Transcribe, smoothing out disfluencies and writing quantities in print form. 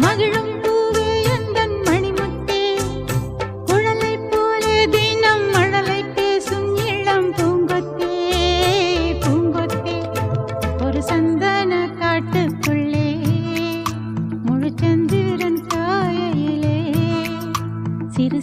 மகிழும் பூவே எந்தன் மணிமுத்தே குழலை போலே தினம் மழலை பேசும் இளம் பூங்கொத்தே பூங்கொத்தே ஒரு சந்தன காட்டுக்குள்ளே முழுச்சந்திரன் காயிலே சிறு